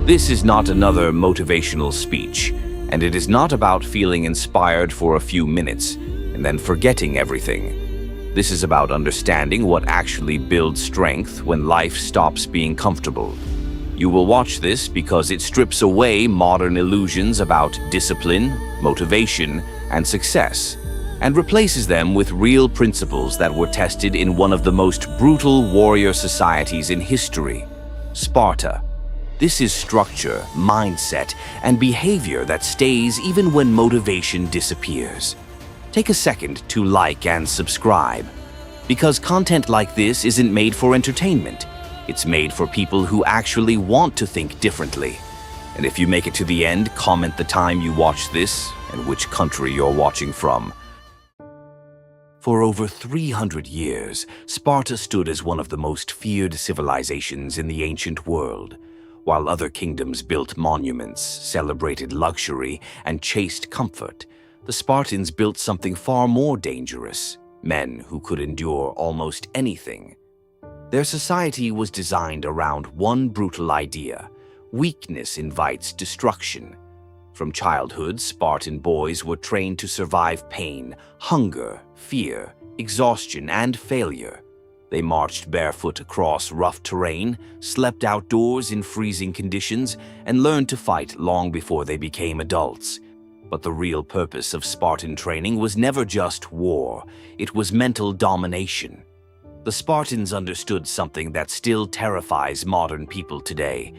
This is not another motivational speech, and it is not about feeling inspired for a few minutes and then forgetting everything. This is about understanding what actually builds strength when life stops being comfortable. You will watch this because it strips away modern illusions about discipline, motivation, and success, and replaces them with real principles that were tested in one of the most brutal warrior societies in history, Sparta. This is structure, mindset, and behavior that stays even when motivation disappears. Take a second to like and subscribe, because content like this isn't made for entertainment. It's made for people who actually want to think differently. And if you make it to the end, comment the time you watch this and which country you're watching from. For over 300 years, Sparta stood as one of the most feared civilizations in the ancient world. While other kingdoms built monuments, celebrated luxury, and chased comfort, the Spartans built something far more dangerous: men who could endure almost anything. Their society was designed around one brutal idea: weakness invites destruction. From childhood, Spartan boys were trained to survive pain, hunger, fear, exhaustion, and failure. They marched barefoot across rough terrain, slept outdoors in freezing conditions, and learned to fight long before they became adults. But the real purpose of Spartan training was never just war. It was mental domination. The Spartans understood something that still terrifies modern people today.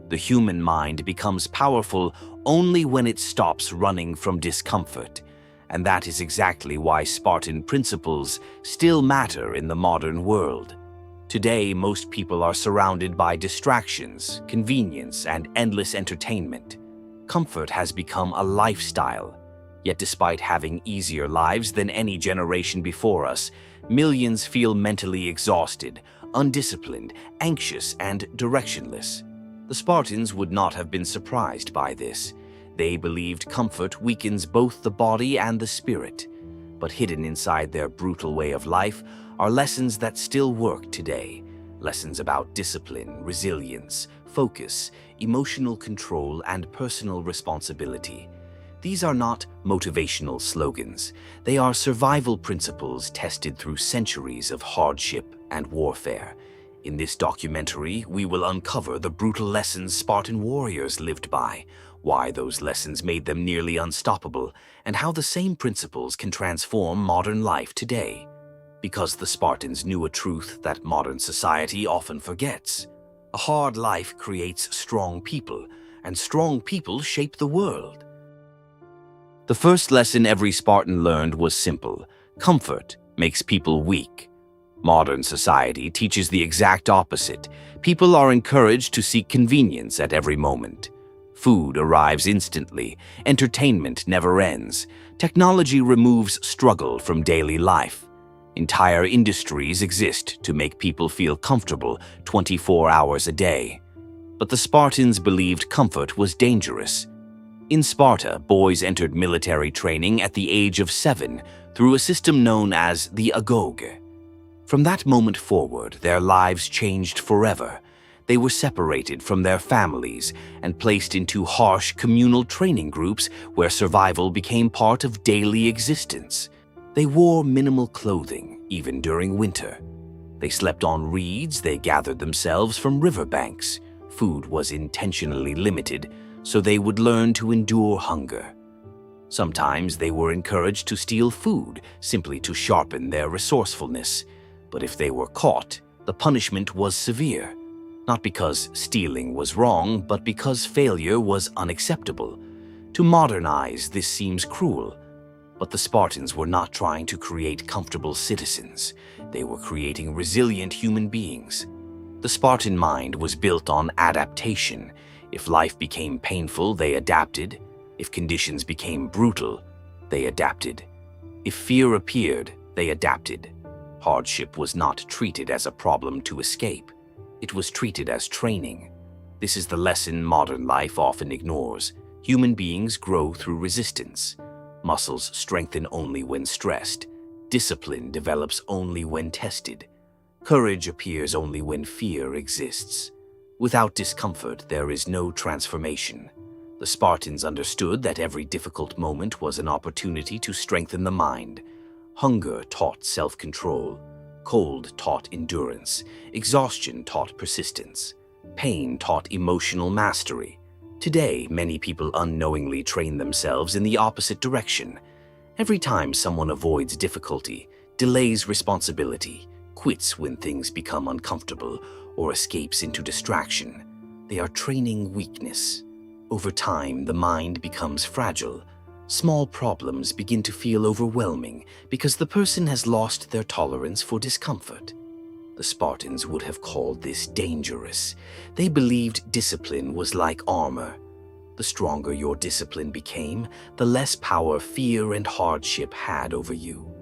The human mind becomes powerful only when it stops running from discomfort. And that is exactly why Spartan principles still matter in the modern world. Today, most people are surrounded by distractions, convenience, and endless entertainment. Comfort has become a lifestyle. Yet despite having easier lives than any generation before us, millions feel mentally exhausted, undisciplined, anxious, and directionless. The Spartans would not have been surprised by this. They believed comfort weakens both the body and the spirit. But hidden inside their brutal way of life are lessons that still work today. Lessons about discipline, resilience, focus, emotional control, and personal responsibility. These are not motivational slogans. They are survival principles tested through centuries of hardship and warfare. In this documentary, we will uncover the brutal lessons Spartan warriors lived by, why those lessons made them nearly unstoppable, and how the same principles can transform modern life today. Because the Spartans knew a truth that modern society often forgets. A hard life creates strong people, and strong people shape the world. The first lesson every Spartan learned was simple: comfort makes people weak. Modern society teaches the exact opposite. People are encouraged to seek convenience at every moment. Food arrives instantly. Entertainment never ends. Technology removes struggle from daily life. Entire industries exist to make people feel comfortable 24 hours a day. But the Spartans believed comfort was dangerous. In Sparta, boys entered military training at the age of 7 through a system known as the agoge. From that moment forward, their lives changed forever. They were separated from their families and placed into harsh communal training groups where survival became part of daily existence. They wore minimal clothing, even during winter. They slept on reeds, they gathered themselves from riverbanks. Food was intentionally limited, so they would learn to endure hunger. Sometimes they were encouraged to steal food simply to sharpen their resourcefulness. But if they were caught, the punishment was severe. Not because stealing was wrong, but because failure was unacceptable. To modernize, this seems cruel. But the Spartans were not trying to create comfortable citizens. They were creating resilient human beings. The Spartan mind was built on adaptation. If life became painful, they adapted. If conditions became brutal, they adapted. If fear appeared, they adapted. Hardship was not treated as a problem to escape. It was treated as training. This is the lesson modern life often ignores. Human beings grow through resistance. Muscles strengthen only when stressed. Discipline develops only when tested. Courage appears only when fear exists. Without discomfort, there is no transformation. The Spartans understood that every difficult moment was an opportunity to strengthen the mind. Hunger taught self-control. Cold taught endurance. Exhaustion taught persistence. Pain taught emotional mastery. Today, many people unknowingly train themselves in the opposite direction. Every time someone avoids difficulty, delays responsibility, quits when things become uncomfortable, or escapes into distraction, they are training weakness. Over time, the mind becomes fragile. Small problems begin to feel overwhelming because the person has lost their tolerance for discomfort. The Spartans would have called this dangerous. They believed discipline was like armor. The stronger your discipline became, the less power fear and hardship had over you.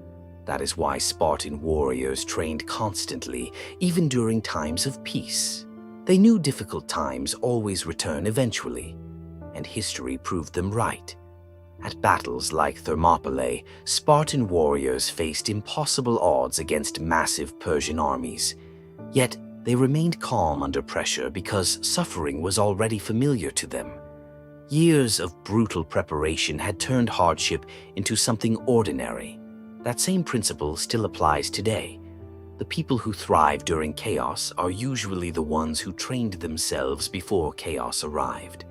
That is why Spartan warriors trained constantly, even during times of peace. They knew difficult times always return eventually, and history proved them right. At battles like Thermopylae, Spartan warriors faced impossible odds against massive Persian armies. Yet, they remained calm under pressure because suffering was already familiar to them. Years of brutal preparation had turned hardship into something ordinary. That same principle still applies today. The people who thrive during chaos are usually the ones who trained themselves before chaos arrived.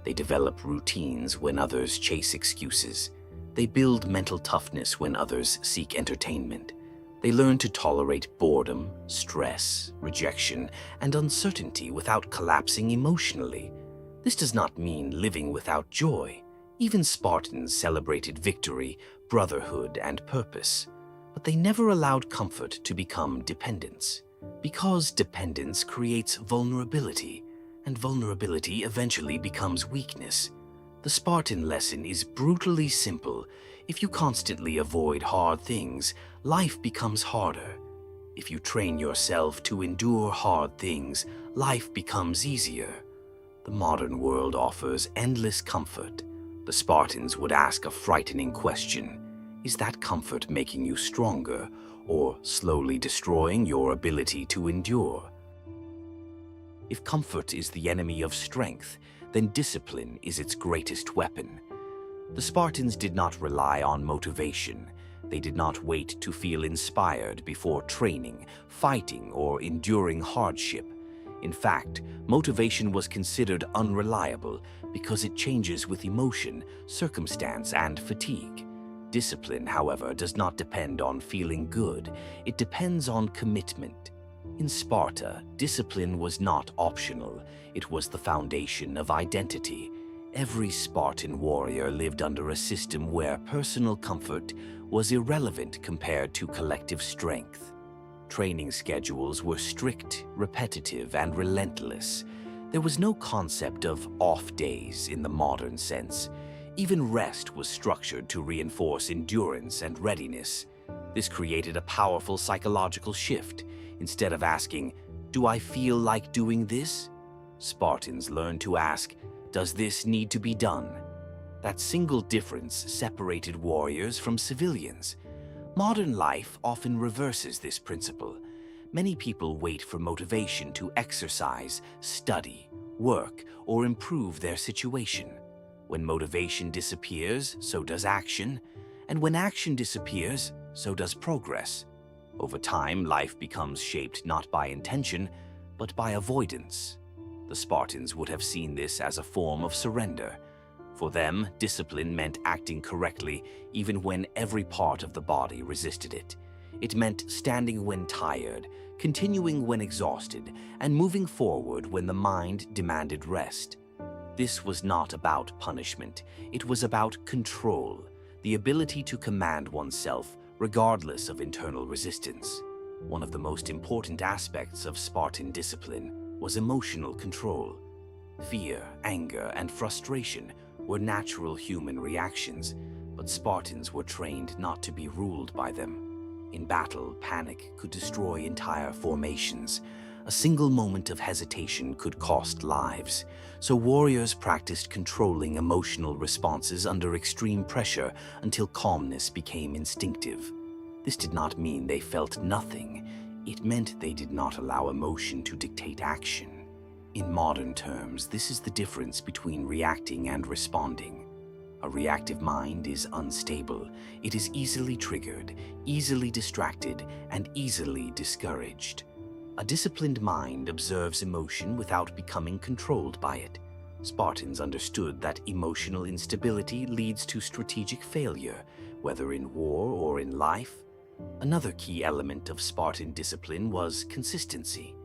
They develop routines when others chase excuses. They build mental toughness when others seek entertainment. They learn to tolerate boredom, stress, rejection, and uncertainty without collapsing emotionally. This does not mean living without joy. Even Spartans celebrated victory, brotherhood, and purpose. But they never allowed comfort to become dependence. Because dependence creates vulnerability, and vulnerability eventually becomes weakness. The Spartan lesson is brutally simple. If you constantly avoid hard things, life becomes harder. If you train yourself to endure hard things, life becomes easier. The modern world offers endless comfort. The Spartans would ask a frightening question. Is that comfort making you stronger, or slowly destroying your ability to endure? If comfort is the enemy of strength, then discipline is its greatest weapon. The Spartans did not rely on motivation. They did not wait to feel inspired before training, fighting, or enduring hardship. In fact, motivation was considered unreliable because it changes with emotion, circumstance, and fatigue. Discipline, however, does not depend on feeling good. It depends on commitment. In Sparta, discipline was not optional. It was the foundation of identity. Every Spartan warrior lived under a system where personal comfort was irrelevant compared to collective strength. Training schedules were strict, repetitive, and relentless. There was no concept of off days in the modern sense. Even rest was structured to reinforce endurance and readiness. This created a powerful psychological shift. Instead of asking, "Do I feel like doing this?" Spartans learned to ask, "Does this need to be done?" That single difference separated warriors from civilians. Modern life often reverses this principle. Many people wait for motivation to exercise, study, work, or improve their situation. When motivation disappears, so does action. And when action disappears, so does progress. Over time, life becomes shaped not by intention, but by avoidance. The Spartans would have seen this as a form of surrender. For them, discipline meant acting correctly even when every part of the body resisted it. It meant standing when tired, continuing when exhausted, and moving forward when the mind demanded rest. This was not about punishment. It was about control, the ability to command oneself regardless of internal resistance. One of the most important aspects of Spartan discipline was emotional control. Fear, anger, and frustration were natural human reactions, but Spartans were trained not to be ruled by them. In battle, panic could destroy entire formations. A single moment of hesitation could cost lives, so warriors practiced controlling emotional responses under extreme pressure until calmness became instinctive. This did not mean they felt nothing. It meant they did not allow emotion to dictate action. In modern terms, this is the difference between reacting and responding. A reactive mind is unstable. It is easily triggered, easily distracted, and easily discouraged. A disciplined mind observes emotion without becoming controlled by it. Spartans understood that emotional instability leads to strategic failure, whether in war or in life. Another key element of Spartan discipline was consistency.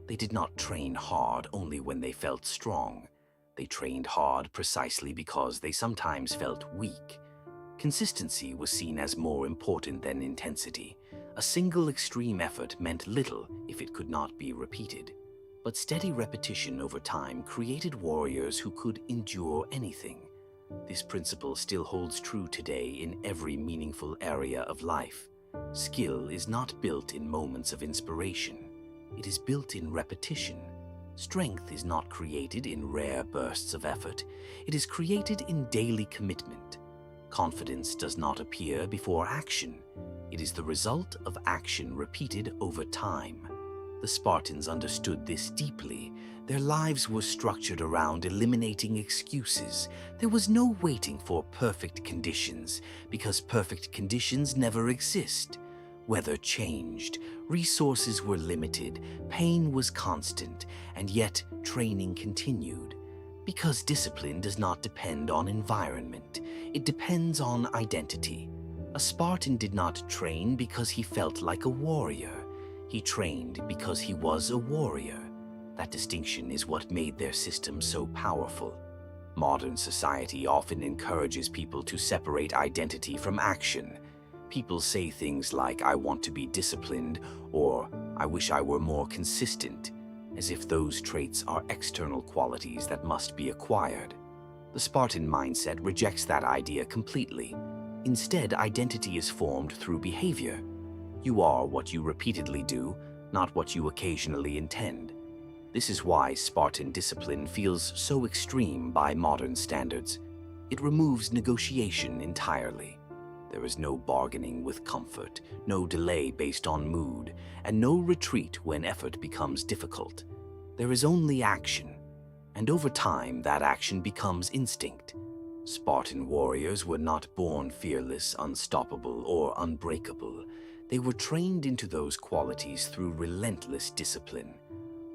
They did not train hard only when they felt strong. They trained hard precisely because they sometimes felt weak. Consistency was seen as more important than intensity. A single extreme effort meant little if it could not be repeated. But steady repetition over time created warriors who could endure anything. This principle still holds true today in every meaningful area of life. Skill is not built in moments of inspiration. It is built in repetition. Strength is not created in rare bursts of effort. It is created in daily commitment. Confidence does not appear before action. It is the result of action repeated over time. The Spartans understood this deeply. Their lives were structured around eliminating excuses. There was no waiting for perfect conditions, because perfect conditions never exist. Weather changed, resources were limited, pain was constant, and yet training continued. Because discipline does not depend on environment, it depends on identity. A Spartan did not train because he felt like a warrior. He trained because he was a warrior. That distinction is what made their system so powerful. Modern society often encourages people to separate identity from action. People say things like, "I want to be disciplined," or "I wish I were more consistent," as if those traits are external qualities that must be acquired. The Spartan mindset rejects that idea completely. Instead, identity is formed through behavior. You are what you repeatedly do, not what you occasionally intend. This is why Spartan discipline feels so extreme by modern standards. It removes negotiation entirely. There is no bargaining with comfort, no delay based on mood, and no retreat when effort becomes difficult. There is only action, and over time that action becomes instinct. Spartan warriors were not born fearless, unstoppable, or unbreakable. They were trained into those qualities through relentless discipline.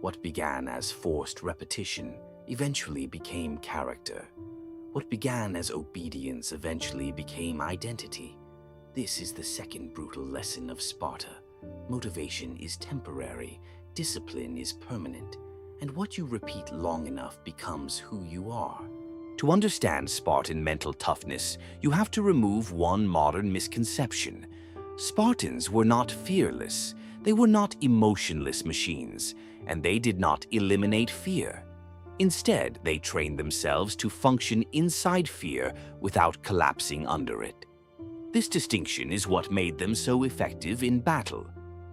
What began as forced repetition eventually became character. What began as obedience eventually became identity. This is the second brutal lesson of Sparta. Motivation is temporary, discipline is permanent, and what you repeat long enough becomes who you are. To understand Spartan mental toughness, you have to remove one modern misconception. Spartans were not fearless. They were not emotionless machines, and they did not eliminate fear. Instead, they trained themselves to function inside fear without collapsing under it. This distinction is what made them so effective in battle.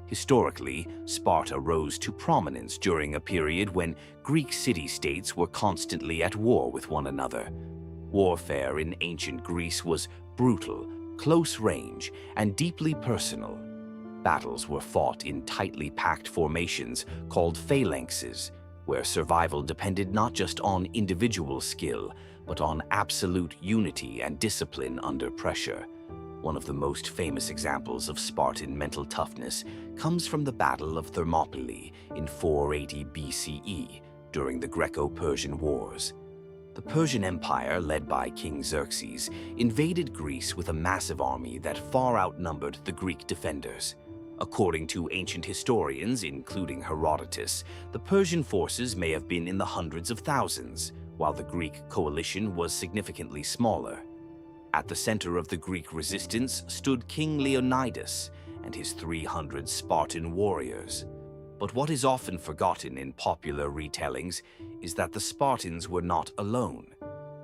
Historically, Sparta rose to prominence during a period when Greek city-states were constantly at war with one another. Warfare in ancient Greece was brutal, close range, and deeply personal. Battles were fought in tightly packed formations called phalanxes, where survival depended not just on individual skill, but on absolute unity and discipline under pressure. One of the most famous examples of Spartan mental toughness comes from the Battle of Thermopylae in 480 BCE during the Greco-Persian Wars. The Persian Empire, led by King Xerxes, invaded Greece with a massive army that far outnumbered the Greek defenders. According to ancient historians, including Herodotus, the Persian forces may have been in the hundreds of thousands, while the Greek coalition was significantly smaller. At the center of the Greek resistance stood King Leonidas and his 300 Spartan warriors. But what is often forgotten in popular retellings is that the Spartans were not alone.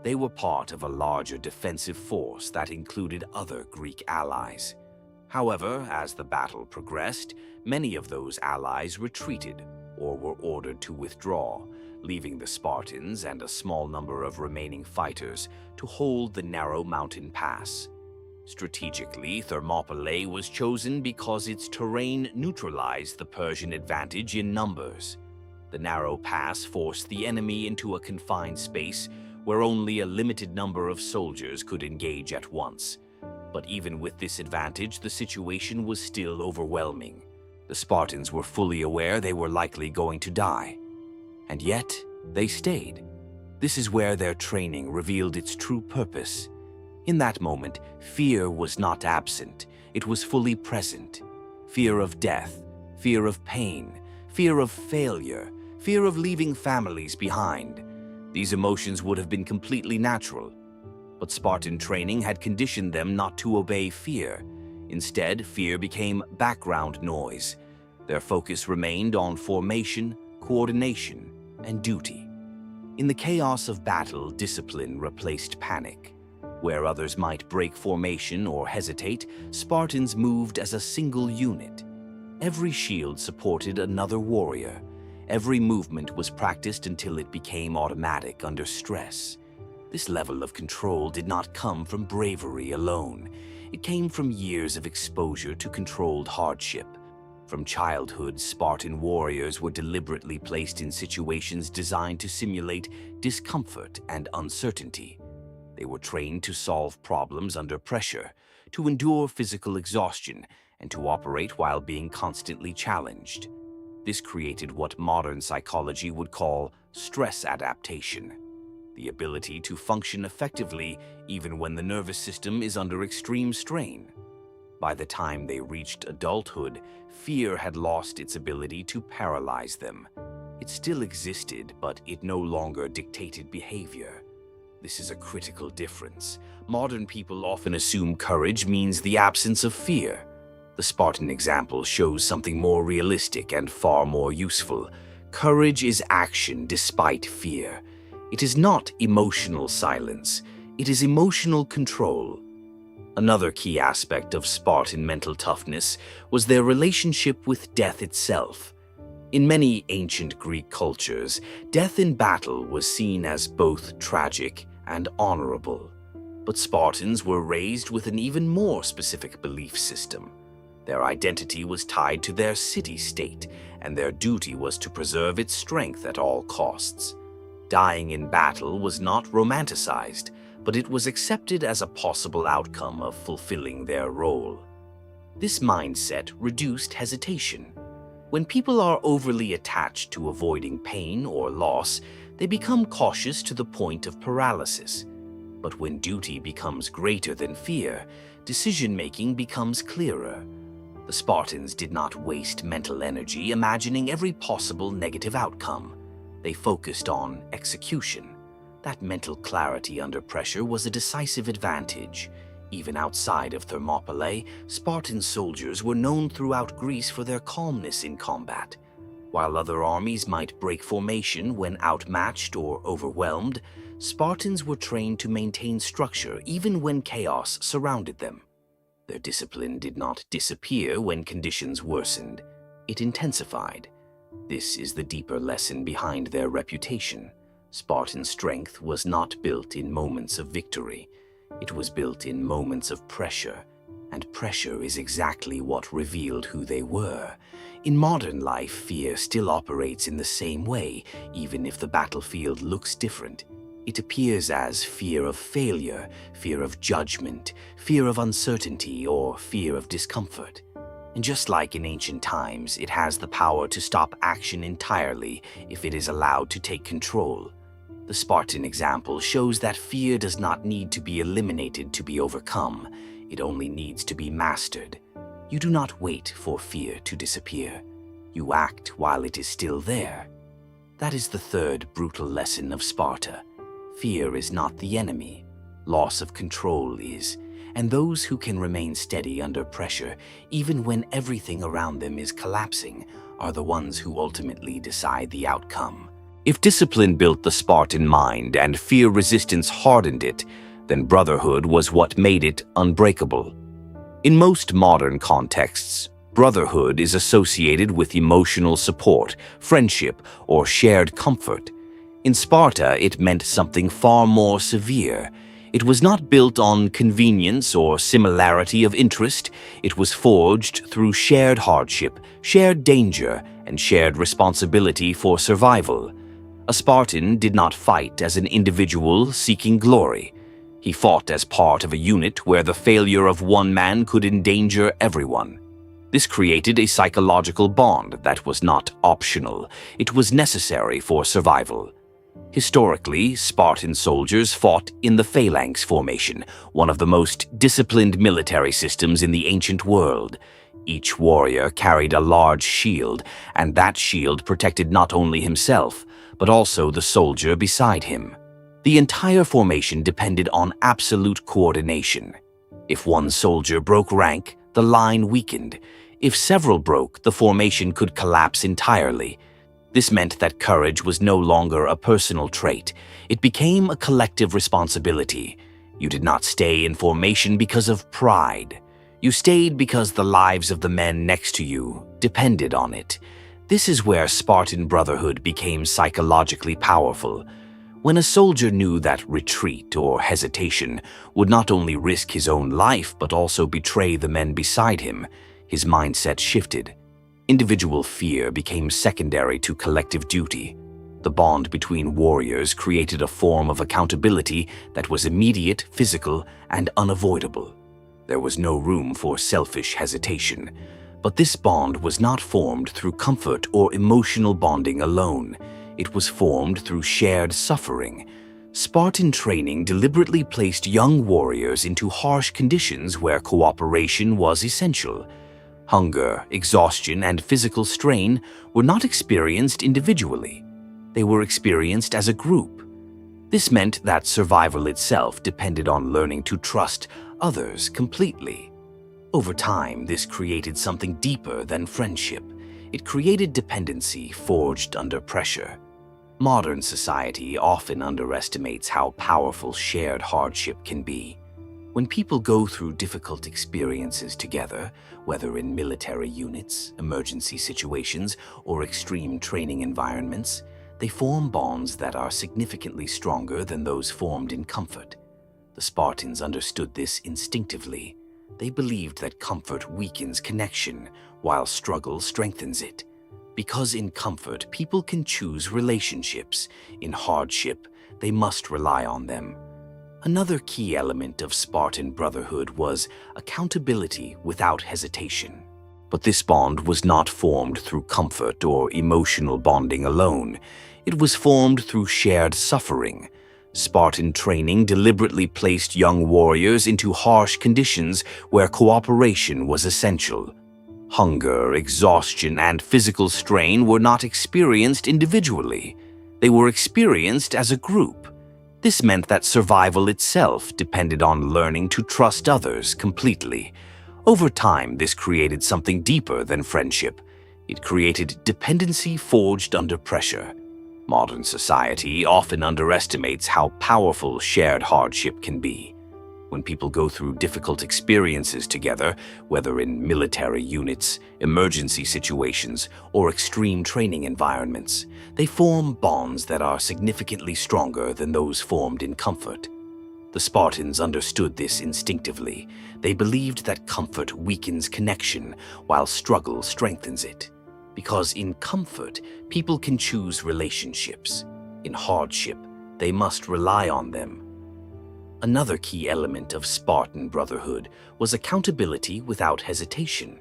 They were part of a larger defensive force that included other Greek allies. However, as the battle progressed, many of those allies retreated or were ordered to withdraw, leaving the Spartans and a small number of remaining fighters to hold the narrow mountain pass. Strategically, Thermopylae was chosen because its terrain neutralized the Persian advantage in numbers. The narrow pass forced the enemy into a confined space where only a limited number of soldiers could engage at once. But even with this advantage, the situation was still overwhelming. The Spartans were fully aware they were likely going to die. And yet, they stayed. This is where their training revealed its true purpose. In that moment, fear was not absent. It was fully present. Fear of death, fear of pain, fear of failure, fear of leaving families behind. These emotions would have been completely natural. But Spartan training had conditioned them not to obey fear. Instead, fear became background noise. Their focus remained on formation, coordination, and duty. In the chaos of battle, discipline replaced panic. Where others might break formation or hesitate, Spartans moved as a single unit. Every shield supported another warrior. Every movement was practiced until it became automatic under stress. This level of control did not come from bravery alone. It came from years of exposure to controlled hardship. From childhood, Spartan warriors were deliberately placed in situations designed to simulate discomfort and uncertainty. They were trained to solve problems under pressure, to endure physical exhaustion, and to operate while being constantly challenged. This created what modern psychology would call stress adaptation, the ability to function effectively even when the nervous system is under extreme strain. By the time they reached adulthood, fear had lost its ability to paralyze them. It still existed, but it no longer dictated behavior. This is a critical difference. Modern people often assume courage means the absence of fear. The Spartan example shows something more realistic and far more useful. Courage is action despite fear. It is not emotional silence. It is emotional control. Another key aspect of Spartan mental toughness was their relationship with death itself. In many ancient Greek cultures, death in battle was seen as both tragic and honorable. But Spartans were raised with an even more specific belief system. Their identity was tied to their city-state, and their duty was to preserve its strength at all costs. Dying in battle was not romanticized, but it was accepted as a possible outcome of fulfilling their role. This mindset reduced hesitation. When people are overly attached to avoiding pain or loss, they become cautious to the point of paralysis. But when duty becomes greater than fear, decision-making becomes clearer. The Spartans did not waste mental energy imagining every possible negative outcome. They focused on execution. That mental clarity under pressure was a decisive advantage. Even outside of Thermopylae, Spartan soldiers were known throughout Greece for their calmness in combat. While other armies might break formation when outmatched or overwhelmed, Spartans were trained to maintain structure even when chaos surrounded them. Their discipline did not disappear when conditions worsened. It intensified. This is the deeper lesson behind their reputation. Spartan strength was not built in moments of victory. It was built in moments of pressure, and pressure is exactly what revealed who they were. In modern life, fear still operates in the same way, even if the battlefield looks different. It appears as fear of failure, fear of judgment, fear of uncertainty, or fear of discomfort. And just like in ancient times, it has the power to stop action entirely if it is allowed to take control. The Spartan example shows that fear does not need to be eliminated to be overcome. It only needs to be mastered. You do not wait for fear to disappear. You act while it is still there. That is the third brutal lesson of Sparta. Fear is not the enemy. Loss of control is. And those who can remain steady under pressure, even when everything around them is collapsing, are the ones who ultimately decide the outcome. If discipline built the Spartan mind and fear resistance hardened it, then brotherhood was what made it unbreakable. In most modern contexts, brotherhood is associated with emotional support, friendship, or shared comfort. In Sparta, it meant something far more severe. It was not built on convenience or similarity of interest. It was forged through shared hardship, shared danger, and shared responsibility for survival. A Spartan did not fight as an individual seeking glory. He fought as part of a unit where the failure of one man could endanger everyone. This created a psychological bond that was not optional. It was necessary for survival. Historically, Spartan soldiers fought in the phalanx formation, one of the most disciplined military systems in the ancient world. Each warrior carried a large shield, and that shield protected not only himself, but also the soldier beside him. The entire formation depended on absolute coordination. If one soldier broke rank, the line weakened. If several broke, the formation could collapse entirely. This meant that courage was no longer a personal trait. It became a collective responsibility. You did not stay in formation because of pride. You stayed because the lives of the men next to you depended on it. This is where Spartan brotherhood became psychologically powerful. When a soldier knew that retreat or hesitation would not only risk his own life but also betray the men beside him, his mindset shifted. Individual fear became secondary to collective duty. The bond between warriors created a form of accountability that was immediate, physical, and unavoidable. There was no room for selfish hesitation. But this bond was not formed through comfort or emotional bonding alone. It was formed through shared suffering. Spartan training deliberately placed young warriors into harsh conditions where cooperation was essential. Hunger, exhaustion, and physical strain were not experienced individually. They were experienced as a group. This meant that survival itself depended on learning to trust others completely. Over time, this created something deeper than friendship. It created dependency forged under pressure. Modern society often underestimates how powerful shared hardship can be. When people go through difficult experiences together, whether in military units, emergency situations, or extreme training environments, they form bonds that are significantly stronger than those formed in comfort. The Spartans understood this instinctively. They believed that comfort weakens connection, while struggle strengthens it. Because in comfort, people can choose relationships. In hardship, they must rely on them. Another key element of Spartan brotherhood was accountability without hesitation. But this bond was not formed through comfort or emotional bonding alone. It was formed through shared suffering. Spartan training deliberately placed young warriors into harsh conditions where cooperation was essential. Hunger, exhaustion, and physical strain were not experienced individually. They were experienced as a group. This meant that survival itself depended on learning to trust others completely. Over time, this created something deeper than friendship. It created dependency forged under pressure. Modern society often underestimates how powerful shared hardship can be. When people go through difficult experiences together, whether in military units, emergency situations, or extreme training environments, they form bonds that are significantly stronger than those formed in comfort. The Spartans understood this instinctively. They believed that comfort weakens connection, while struggle strengthens it. Because in comfort, people can choose relationships. In hardship, they must rely on them. Another key element of Spartan brotherhood was accountability without hesitation.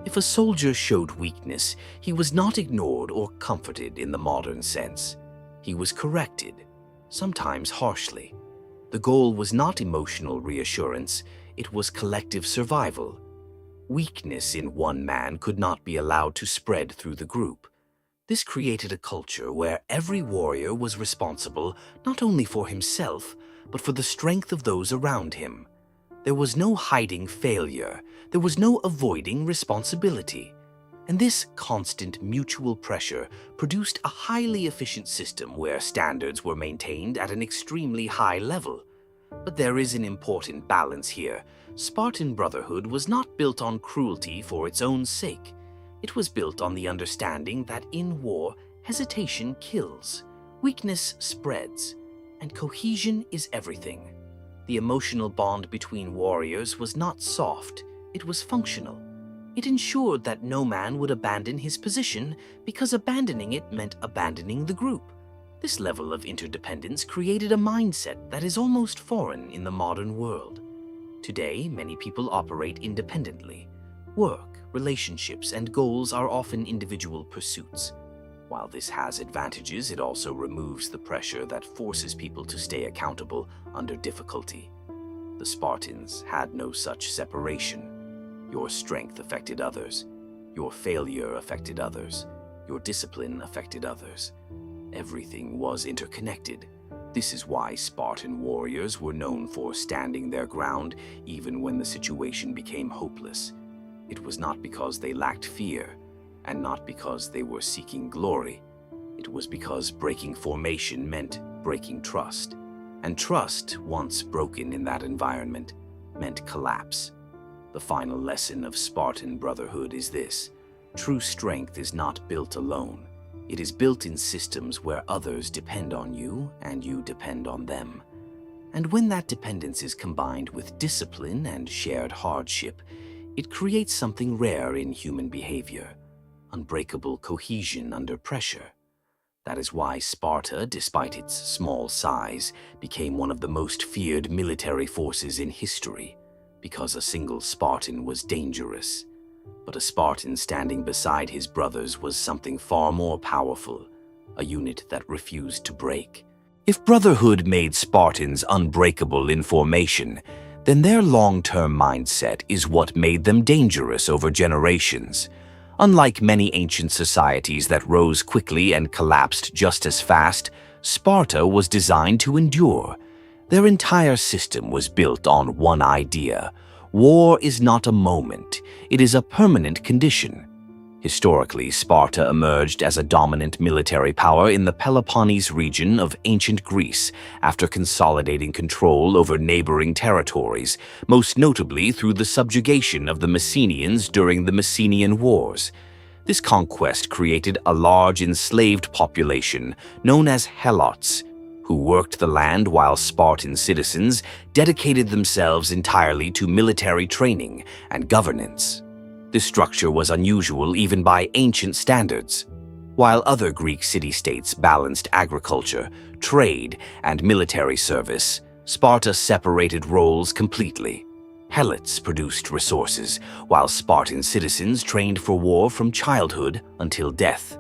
If a soldier showed weakness, he was not ignored or comforted in the modern sense. He was corrected, sometimes harshly. The goal was not emotional reassurance, it was collective survival. Weakness in one man could not be allowed to spread through the group. This created a culture where every warrior was responsible not only for himself, but for the strength of those around him. There was no hiding failure, there was no avoiding responsibility. And this constant mutual pressure produced a highly efficient system where standards were maintained at an extremely high level. But there is an important balance here. Spartan brotherhood was not built on cruelty for its own sake. It was built on the understanding that in war, hesitation kills, weakness spreads, and cohesion is everything. The emotional bond between warriors was not soft, it was functional. It ensured that no man would abandon his position because abandoning it meant abandoning the group. This level of interdependence created a mindset that is almost foreign in the modern world. Today, many people operate independently. Work, relationships, and goals are often individual pursuits. While this has advantages, it also removes the pressure that forces people to stay accountable under difficulty. The Spartans had no such separation. Your strength affected others. Your failure affected others. Your discipline affected others. Everything was interconnected. This is why Spartan warriors were known for standing their ground even when the situation became hopeless. It was not because they lacked fear, and not because they were seeking glory. It was because breaking formation meant breaking trust. And trust, once broken in that environment, meant collapse. The final lesson of Spartan brotherhood is this: true strength is not built alone. It is built in systems where others depend on you and you depend on them. And when that dependence is combined with discipline and shared hardship, it creates something rare in human behavior: unbreakable cohesion under pressure. That is why Sparta, despite its small size, became one of the most feared military forces in history, because a single Spartan was dangerous. But a Spartan standing beside his brothers was something far more powerful, a unit that refused to break. If brotherhood made Spartans unbreakable in formation, then their long-term mindset is what made them dangerous over generations. Unlike many ancient societies that rose quickly and collapsed just as fast, Sparta was designed to endure. Their entire system was built on one idea: war is not a moment, it is a permanent condition. Historically, Sparta emerged as a dominant military power in the Peloponnese region of ancient Greece after consolidating control over neighboring territories, most notably through the subjugation of the Messenians during the Messenian Wars. This conquest created a large enslaved population known as Helots, who worked the land while Spartan citizens dedicated themselves entirely to military training and governance. This structure was unusual even by ancient standards. While other Greek city-states balanced agriculture, trade, and military service, Sparta separated roles completely. Helots produced resources, while Spartan citizens trained for war from childhood until death.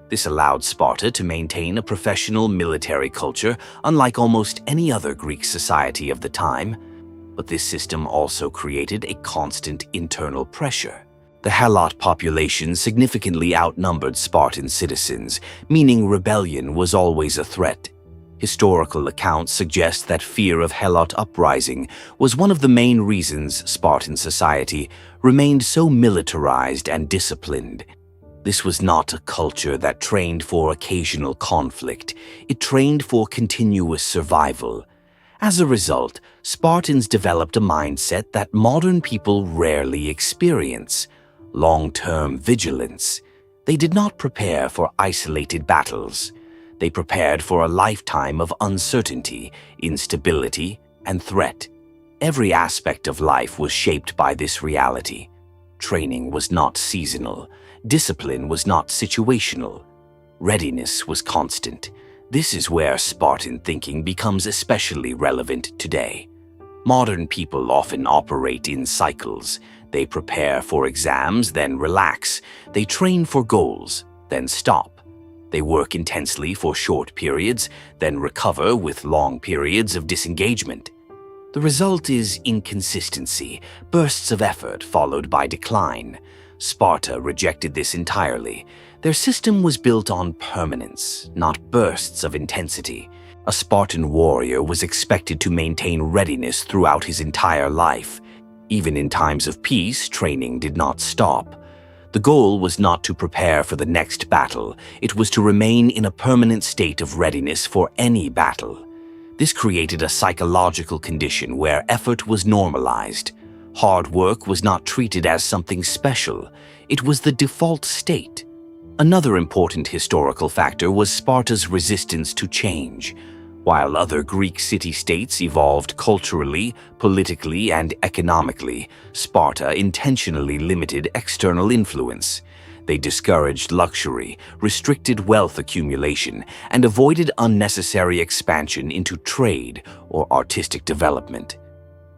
This allowed Sparta to maintain a professional military culture unlike almost any other Greek society of the time. But this system also created a constant internal pressure. The Helot population significantly outnumbered Spartan citizens, meaning rebellion was always a threat. Historical accounts suggest that fear of Helot uprising was one of the main reasons Spartan society remained so militarized and disciplined. This was not a culture that trained for occasional conflict, it trained for continuous survival. As a result, Spartans developed a mindset that modern people rarely experience: long-term vigilance. They did not prepare for isolated battles. They prepared for a lifetime of uncertainty, instability, and threat. Every aspect of life was shaped by this reality. Training was not seasonal. Discipline was not situational. Readiness was constant. This is where Spartan thinking becomes especially relevant today. Modern people often operate in cycles. They prepare for exams, then relax. They train for goals, then stop. They work intensely for short periods, then recover with long periods of disengagement. The result is inconsistency, bursts of effort followed by decline. Sparta rejected this entirely. Their system was built on permanence, not bursts of intensity. A Spartan warrior was expected to maintain readiness throughout his entire life. Even in times of peace, training did not stop. The goal was not to prepare for the next battle, it was to remain in a permanent state of readiness for any battle. This created a psychological condition where effort was normalized. Hard work was not treated as something special, it was the default state. Another important historical factor was Sparta's resistance to change. While other Greek city-states evolved culturally, politically, and economically, Sparta intentionally limited external influence. They discouraged luxury, restricted wealth accumulation, and avoided unnecessary expansion into trade or artistic development.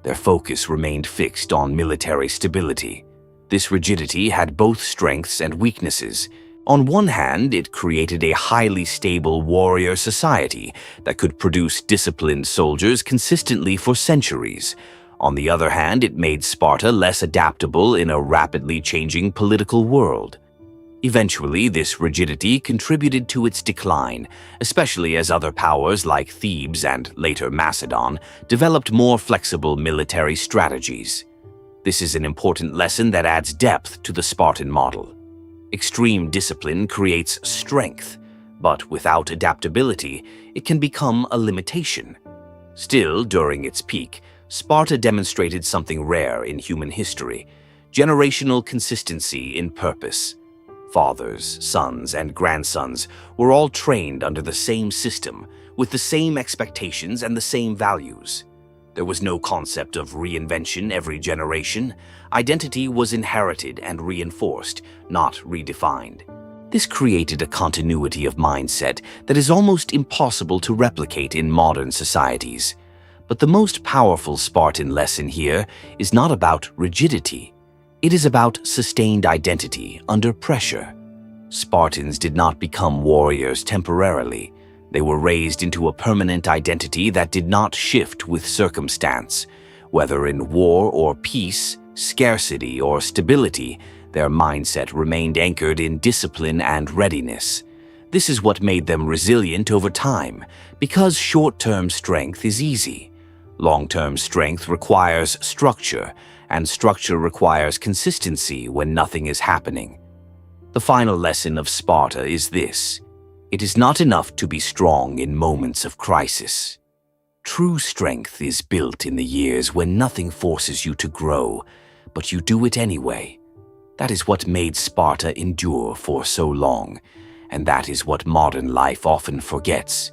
Their focus remained fixed on military stability. This rigidity had both strengths and weaknesses. On one hand, it created a highly stable warrior society that could produce disciplined soldiers consistently for centuries. On the other hand, it made Sparta less adaptable in a rapidly changing political world. Eventually, this rigidity contributed to its decline, especially as other powers like Thebes and later Macedon developed more flexible military strategies. This is an important lesson that adds depth to the Spartan model. Extreme discipline creates strength, but without adaptability, it can become a limitation. Still, during its peak, Sparta demonstrated something rare in human history: generational consistency in purpose. Fathers, sons, and grandsons were all trained under the same system, with the same expectations and the same values. There was no concept of reinvention every generation. Identity was inherited and reinforced, not redefined. This created a continuity of mindset that is almost impossible to replicate in modern societies. But the most powerful Spartan lesson here is not about rigidity. It is about sustained identity under pressure. Spartans did not become warriors temporarily. They were raised into a permanent identity that did not shift with circumstance. Whether in war or peace, scarcity or stability, their mindset remained anchored in discipline and readiness. This is what made them resilient over time, because short-term strength is easy. Long-term strength requires structure, and structure requires consistency when nothing is happening. The final lesson of Sparta is this: it is not enough to be strong in moments of crisis. True strength is built in the years when nothing forces you to grow, but you do it anyway. That is what made Sparta endure for so long, and that is what modern life often forgets.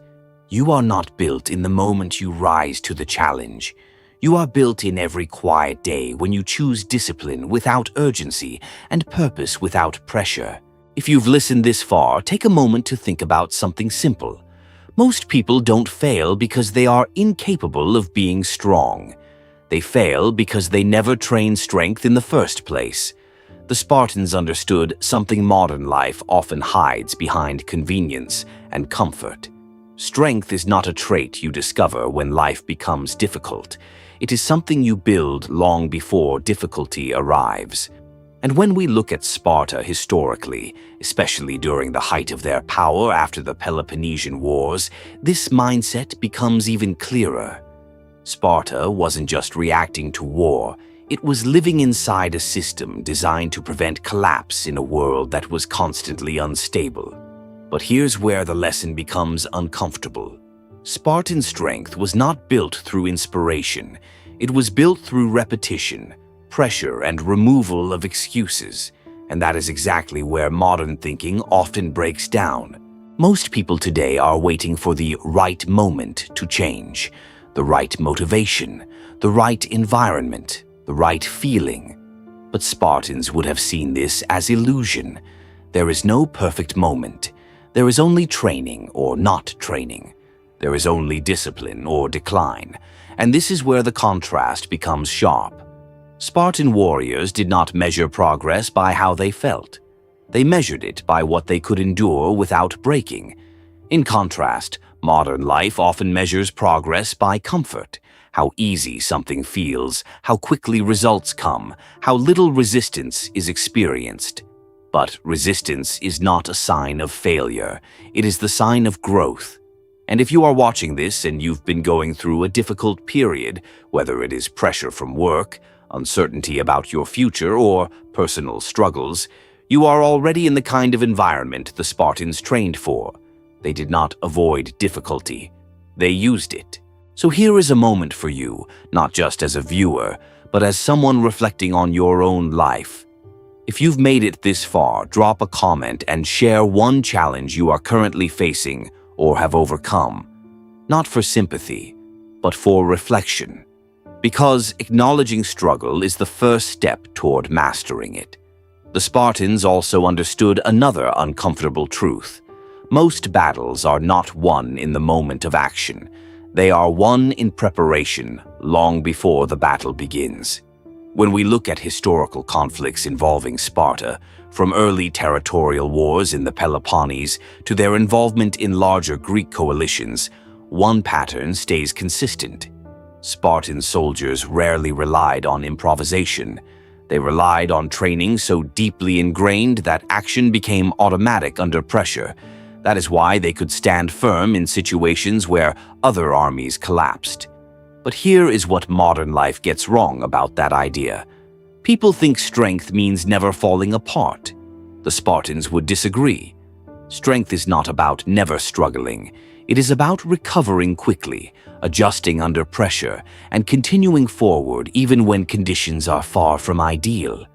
You are not built in the moment you rise to the challenge. You are built in every quiet day when you choose discipline without urgency and purpose without pressure. If you've listened this far, take a moment to think about something simple. Most people don't fail because they are incapable of being strong. They fail because they never trained strength in the first place. The Spartans understood something modern life often hides behind convenience and comfort. Strength is not a trait you discover when life becomes difficult. It is something you build long before difficulty arrives. And when we look at Sparta historically, especially during the height of their power after the Peloponnesian Wars, this mindset becomes even clearer. Sparta wasn't just reacting to war, it was living inside a system designed to prevent collapse in a world that was constantly unstable. But here's where the lesson becomes uncomfortable. Spartan strength was not built through inspiration. It was built through repetition, pressure, and removal of excuses. And that is exactly where modern thinking often breaks down. Most people today are waiting for the right moment to change, the right motivation, the right environment, the right feeling. But Spartans would have seen this as illusion. There is no perfect moment. There is only training or not training. There is only discipline or decline, and this is where the contrast becomes sharp. Spartan warriors did not measure progress by how they felt. They measured it by what they could endure without breaking. In contrast, modern life often measures progress by comfort, how easy something feels, how quickly results come, how little resistance is experienced. But resistance is not a sign of failure. It is the sign of growth. And if you are watching this and you've been going through a difficult period, whether it is pressure from work, uncertainty about your future, or personal struggles, you are already in the kind of environment the Spartans trained for. They did not avoid difficulty. They used it. So here is a moment for you, not just as a viewer, but as someone reflecting on your own life. If you've made it this far, drop a comment and share one challenge you are currently facing or have overcome. not for sympathy, but for reflection. Because acknowledging struggle is the first step toward mastering it. The Spartans also understood another uncomfortable truth. Most battles are not won in the moment of action. They are won in preparation, long before the battle begins. When we look at historical conflicts involving Sparta, from early territorial wars in the Peloponnese to their involvement in larger Greek coalitions, one pattern stays consistent. Spartan soldiers rarely relied on improvisation. They relied on training so deeply ingrained that action became automatic under pressure. That is why they could stand firm in situations where other armies collapsed. But here is what modern life gets wrong about that idea. People think strength means never falling apart. The Spartans would disagree. Strength is not about never struggling. It is about recovering quickly, adjusting under pressure, and continuing forward even when conditions are far from ideal.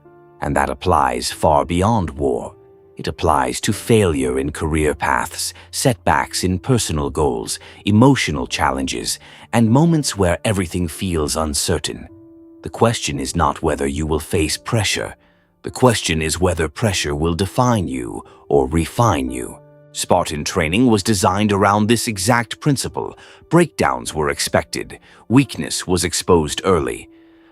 And that applies far beyond war. It applies to failure in career paths, setbacks in personal goals, emotional challenges, and moments where everything feels uncertain. The question is not whether you will face pressure. The question is whether pressure will define you or refine you. Spartan training was designed around this exact principle. Breakdowns were expected. Weakness was exposed early.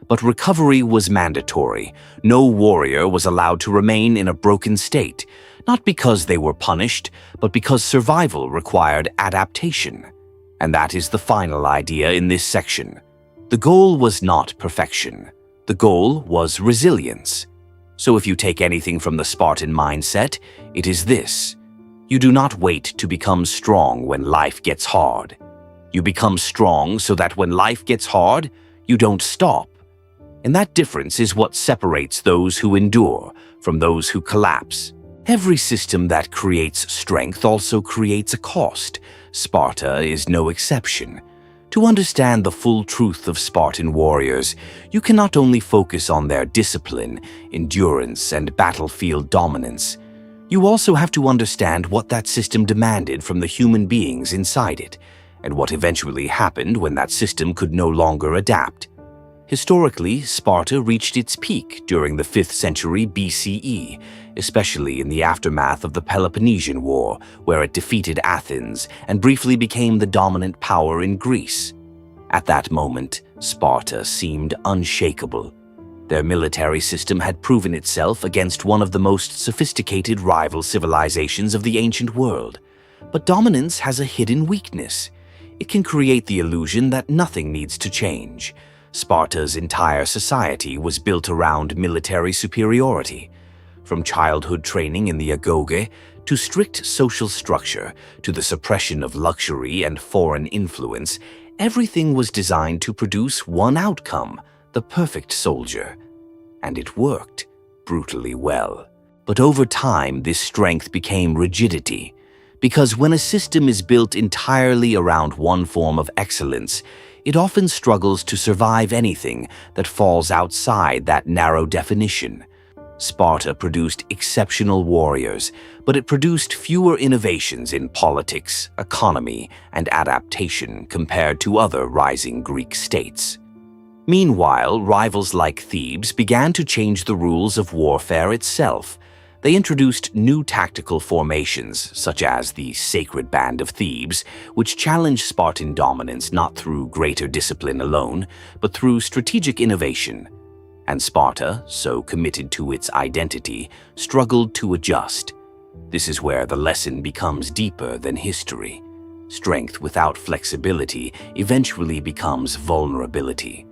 But recovery was mandatory. No warrior was allowed to remain in a broken state, not because they were punished, but because survival required adaptation. And that is the final idea in this section. The goal was not perfection. The goal was resilience. So if you take anything from the Spartan mindset, it is this. You do not wait to become strong when life gets hard. You become strong so that when life gets hard, you don't stop. And that difference is what separates those who endure from those who collapse. Every system that creates strength also creates a cost. Sparta is no exception. To understand the full truth of Spartan warriors, you cannot only focus on their discipline, endurance, and battlefield dominance. You also have to understand what that system demanded from the human beings inside it, and what eventually happened when that system could no longer adapt. Historically, Sparta reached its peak during the 5th century BCE, especially in the aftermath of the Peloponnesian War, where it defeated Athens and briefly became the dominant power in Greece. At that moment, Sparta seemed unshakable. Their military system had proven itself against one of the most sophisticated rival civilizations of the ancient world. But dominance has a hidden weakness. It can create the illusion that nothing needs to change. Sparta's entire society was built around military superiority. From childhood training in the agoge to strict social structure to the suppression of luxury and foreign influence, everything was designed to produce one outcome, the perfect soldier. And it worked brutally well. But over time, this strength became rigidity. Because when a system is built entirely around one form of excellence, it often struggles to survive anything that falls outside that narrow definition. Sparta produced exceptional warriors, but it produced fewer innovations in politics, economy, and adaptation compared to other rising Greek states. Meanwhile, rivals like Thebes began to change the rules of warfare itself. They introduced new tactical formations, such as the Sacred Band of Thebes, which challenged Spartan dominance not through greater discipline alone, but through strategic innovation. And Sparta, so committed to its identity, struggled to adjust. This is where the lesson becomes deeper than history. Strength without flexibility eventually becomes vulnerability.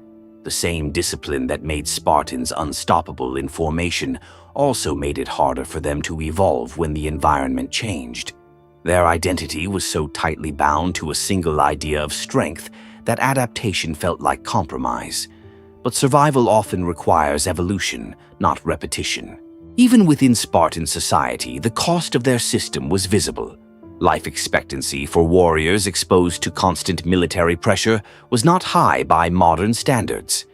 The same discipline that made Spartans unstoppable in formation also made it harder for them to evolve when the environment changed. Their identity was so tightly bound to a single idea of strength that adaptation felt like compromise. But survival often requires evolution, not repetition. Even within Spartan society, the cost of their system was visible. Life expectancy for warriors exposed to constant military pressure was not high by modern standards.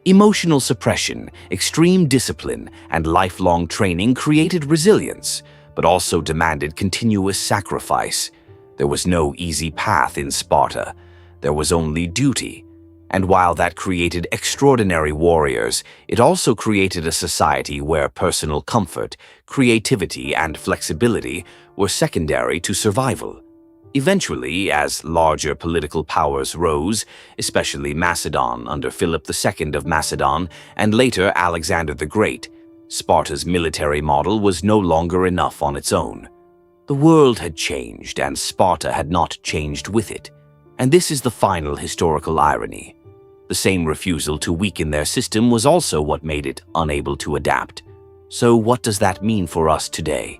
Emotional suppression, extreme discipline, and lifelong training created resilience, but also demanded continuous sacrifice. There was no easy path in Sparta. there was only duty. And while that created extraordinary warriors, it also created a society where personal comfort, creativity, and flexibility were secondary to survival. Eventually, as larger political powers rose, especially Macedon under Philip II of Macedon and later Alexander the Great, Sparta's military model was no longer enough on its own. The world had changed, and Sparta had not changed with it. And this is the final historical irony. The same refusal to weaken their system was also what made it unable to adapt. So what does that mean for us today?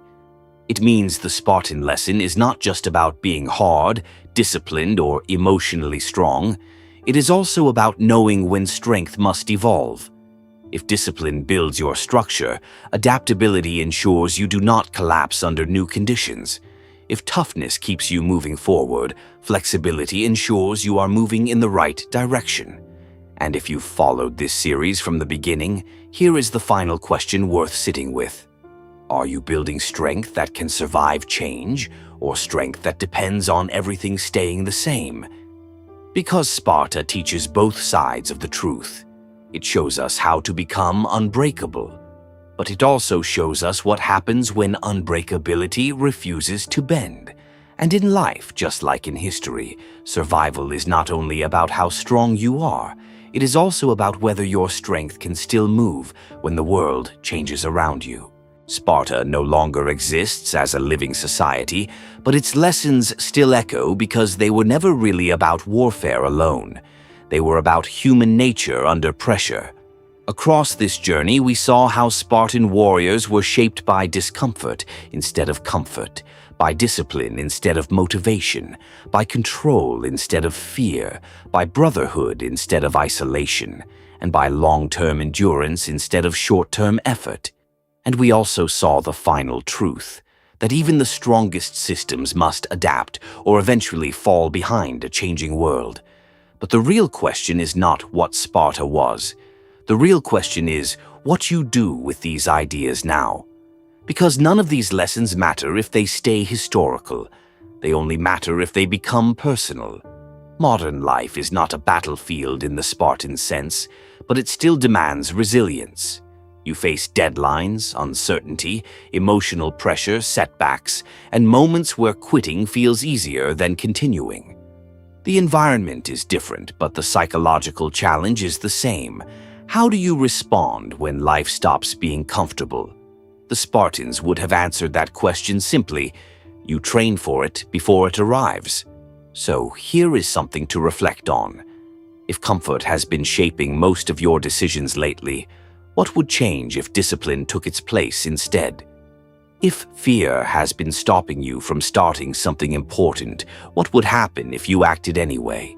It means the Spartan lesson is not just about being hard, disciplined, or emotionally strong. It is also about knowing when strength must evolve. If discipline builds your structure, adaptability ensures you do not collapse under new conditions. If toughness keeps you moving forward, flexibility ensures you are moving in the right direction. And if you've followed this series from the beginning, here is the final question worth sitting with. Are you building strength that can survive change, or strength that depends on everything staying the same? Because Sparta teaches both sides of the truth. It shows us how to become unbreakable, but it also shows us what happens when unbreakability refuses to bend. And in life, just like in history, survival is not only about how strong you are, it is also about whether your strength can still move when the world changes around you. Sparta no longer exists as a living society, but its lessons still echo because they were never really about warfare alone. They were about human nature under pressure. Across this journey, we saw how Spartan warriors were shaped by discomfort instead of comfort, by discipline instead of motivation, by control instead of fear, by brotherhood instead of isolation, and by long-term endurance instead of short-term effort. And we also saw the final truth, that even the strongest systems must adapt or eventually fall behind a changing world. But the real question is not what Sparta was. The real question is what you do with these ideas now. Because none of these lessons matter if they stay historical. They only matter if they become personal. Modern life is not a battlefield in the Spartan sense, but it still demands resilience. You face deadlines, uncertainty, emotional pressure, setbacks, and moments where quitting feels easier than continuing. The environment is different, but the psychological challenge is the same. How do you respond when life stops being comfortable? The Spartans would have answered that question simply: you train for it before it arrives. So here is something to reflect on. If comfort has been shaping most of your decisions lately, what would change if discipline took its place instead? If fear has been stopping you from starting something important, what would happen if you acted anyway?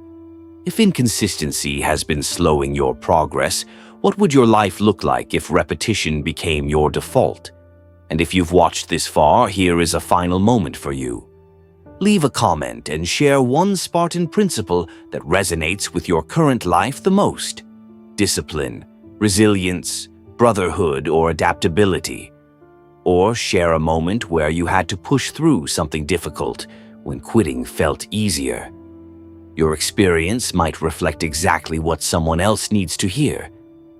If inconsistency has been slowing your progress, what would your life look like if repetition became your default? And if you've watched this far, here is a final moment for you. Leave a comment and share one Spartan principle that resonates with your current life the most. Discipline, resilience, brotherhood, or adaptability. Or share a moment where you had to push through something difficult when quitting felt easier. Your experience might reflect exactly what someone else needs to hear,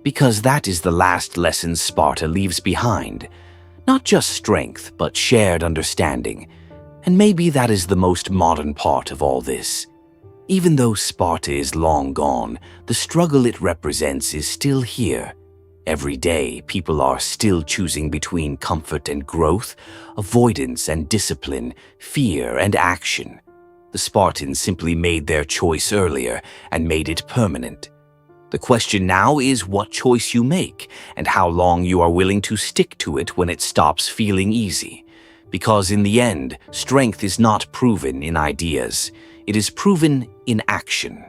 because that is the last lesson Sparta leaves behind. Not just strength, but shared understanding. And maybe that is the most modern part of all this. Even though Sparta is long gone, the struggle it represents is still here. Every day, people are still choosing between comfort and growth, avoidance and discipline, fear and action. The Spartans simply made their choice earlier and made it permanent. The question now is what choice you make and how long you are willing to stick to it when it stops feeling easy. Because in the end, strength is not proven in ideas. It is proven in action.